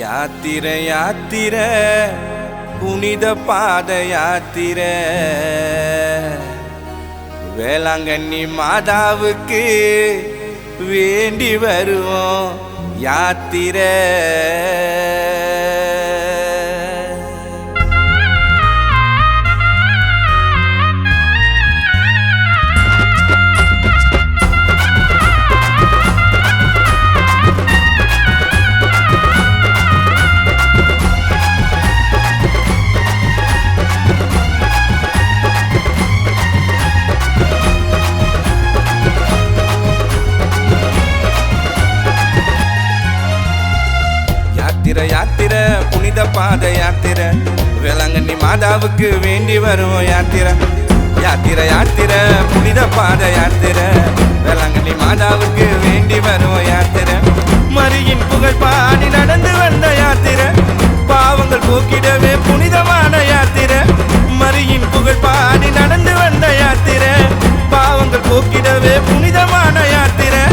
யாத்திரை யாத்திரை புனித பாத யாத்திரை வேளாங்கண்ணி மாதாவுக்கு வேண்டி வருவோம் யாத்திரை. யாத்திரை யாத்திரை புனித பாத யாத்திரை வேளாங்கண்ணி மாதாவுக்கு வேண்டி வருவோம் யாத்திரை. யாத்திரை யாத்திரை புனித பாத யாத்திரை வேளாங்கண்ணி மாதாவுக்கு வேண்டி வருவோம் யாத்திரை. மரியின் புகழ் பாடி நடந்து வந்த யாத்திரை பாவங்கள் போக்கிடவே புனிதமான யாத்திரை. மரியின் புகழ் பாடி நடந்து வந்த யாத்திரை பாவங்கள் போக்கிடவே புனிதமான யாத்திரை.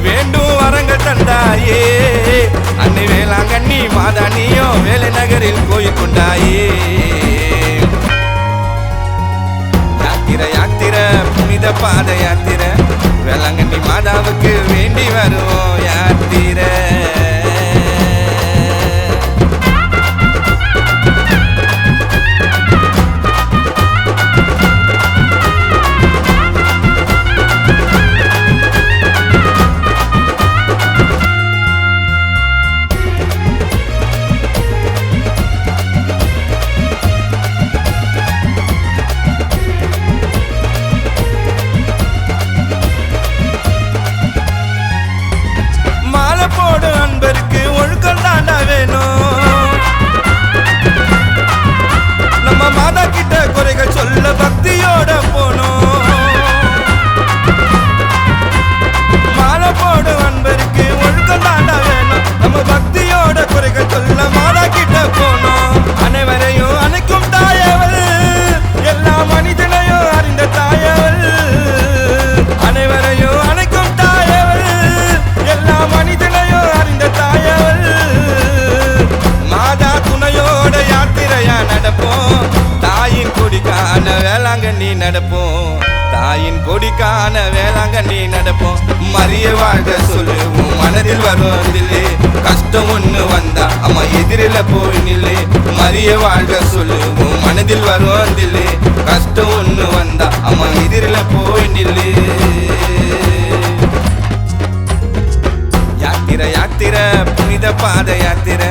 வேண்டும் வரங்கள் தந்தாயே அன்னை வேளாங்கண்ணி மாதா, நீயோ வேலை நகரில் கோயில் கொண்டாயே. யாத்திரை யாத்திரை புனித பாத யாத்திரை வேளாங்கண்ணி மாதாவுக்கு வேண்டி வருவோம் யாத்திரை. போடு அன்பருக்கு ஒழுக்கம் தாண்டா வேணும். நம்ம மாதா கிட்ட குறைகள் சொல்ல பக்தியோட போனோம். மாலை போடு அன்பருக்கு ஒழுக்கம் தாண்டா வேணும். நம்ம பக்தியோட குறைகள் சொல்ல மாதா கிட்ட போனோம். அனைவரையும் அணைக்கும் தாயவள், எல்லா மனிதனையும் அறிந்த தாயவள். அனைவரையும் அணைக்கும் தாயவள், எல்லா மனிதனையும் அறிந்த தாயவள். மாதா துணையோட யாத்திரையா நடப்போம், தாயின் கொடிக்கான வேளாங்கண்ணி நடப்போம். தாயின் கொடிக்கான வேளாங்கண்ணி நடப்போம். மரிய வாழ்க சொல்லுவோம் மனதில் வருவதில்லை, கஷ்டம் ஒண்ணு வந்தா அம்மா எதிரில போய் நில்லை. மரிய வாழ்க சொல்லுவோம் மனதில் வருவதில்லை, கஷ்டம் ஒண்ணு வந்தா அம்மா எதிரில போய் நில்லை. யாத்திரை யாத்திரை புனித பாத யாத்திரை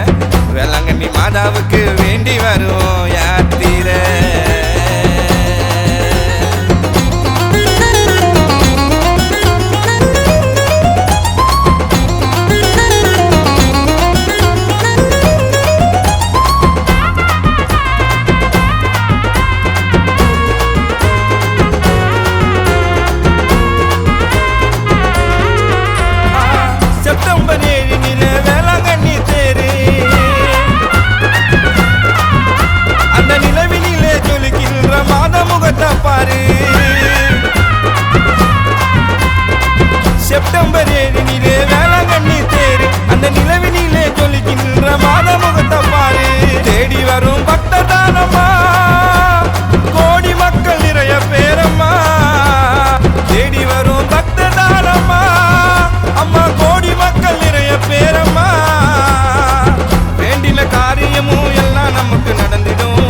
வேளாங்கண்ணி மாதாவுக்கு வேண்டி வருவோம் யாத்திரை. செப்டம்பர் 7 வேளாங்கண்ணி தேரு அந்த நிலவினிலே ஜொலிக்கின்ற மாத முகத்தை பாரு. செப்டம்பர் 7 வேளாங்கண்ணி தேரு அந்த நிலவினிலே ஜொலிக்கின்ற மாத முகத்தை பாரு. தேடி வரும் பக்ததானம்மா, கோடி மக்கள் நிறைய பேரம்மா. தேடி வரும் பக்ததானம்மா அம்மா, கோடி மக்கள் நிறைய பேரம்மா. வேண்டின காரியமும் எல்லாம் நமக்கு நடந்திடும்.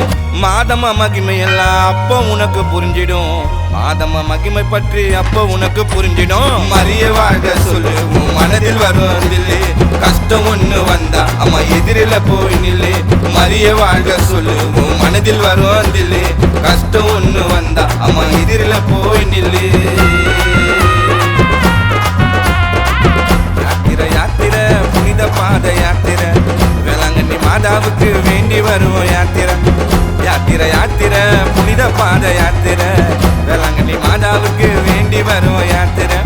மாதம மகிமை எல்லாம் அப்போ உனக்கு புரிஞ்சிடும். மாதம மகிமை பற்றி அப்போ உனக்கு புரிஞ்சிடும். மரிய வாழ்க சொல்லுவோம் மனதில் வருவதில்லை, கஷ்டம் ஒண்ணு வந்தா அம்மா எதிரில போய் நில்லை. மரிய வாழ்க சொல்லுவோம் மனதில் வருவதில்லை, கஷ்டம் ஒண்ணு வந்தா அம்மா எதிரில போய் நில்லை. யாத்திரை யாத்திரை புனித பாத யாத்திரை வேளாங்கண்ணி மாதாவுக்கு வேண்டி வருவோம் யாத்திரை. யாத்திரை யாத்திரை புனித பாத யாத்திரை வேளாங்கண்ணி மாதாவுக்கு வேண்டி வருவோம் யாத்திரை.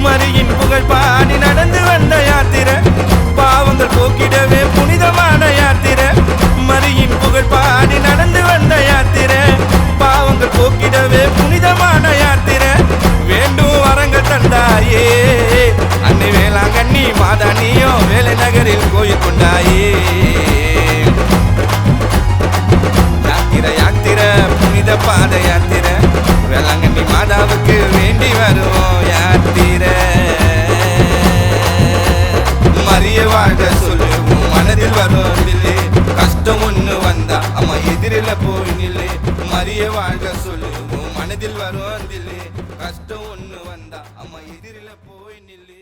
மரியின் புகழ் பாடி நடந்து வந்த யாத்திரை பாவங்கள் போக்கிடவே புனிதமான யாத்திரை. மரியின் புகழ் பாடி நடந்து வந்த யாத்திரை பாவங்கள் போக்கிடவே புனிதமான யாத்திரை. வேண்டும் வரங்கள் தந்தாயே அன்னை வேளாங்கண்ணி மாதா, நீயோ வேலை நகரில் கோயில் கொண்டாயே. பாத யாத்திரை வேளாங்கண்ணி மாதாவுக்கு வேண்டி வருவோம் யாத்திரை மரிய வாழ்க சொல்லு உன் மனதில் வரும் தில்லு கஷ்டம் ஒண்ணு வந்தா அம்மா எதிரில போய் நில்லு மரிய வாழ்க சொல்லு உன் மனதில் வரும் தில்லு கஷ்டம் ஒண்ணு வந்தா அம்மா எதிரில போய் நில்லு